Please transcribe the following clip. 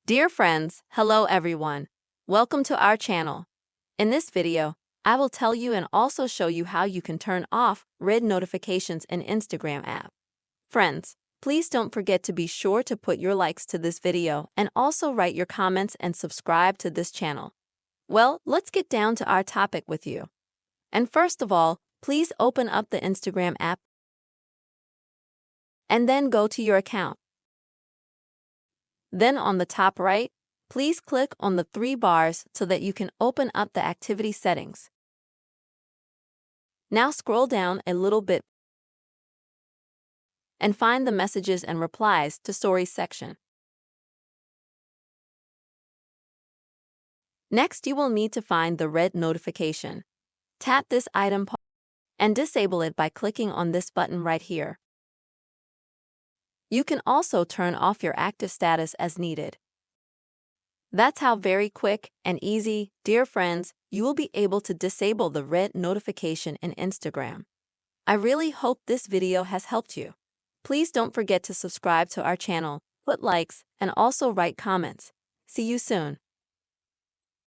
Dear friends, hello everyone. Welcome to our channel. In this video, I will tell you and also show you how you can turn off red notifications in Instagram app. Friends, please don't forget to be sure to put your likes to this video and also write your comments and subscribe to this channel. Well, let's get down to our topic with you. And first of all, please open up the Instagram app and then go to your account. Then on the top right, please click on the three bars so that you can open up the activity settings. Now scroll down a little bit and find the messages and replies to stories section. Next, you will need to find the red notification. Tap this item and disable it by clicking on this button right here. You can also turn off your active status as needed. That's how very quick and easy, dear friends, you will be able to disable the red notification in Instagram. I really hope this video has helped you. Please don't forget to subscribe to our channel, put likes, and also write comments. See you soon.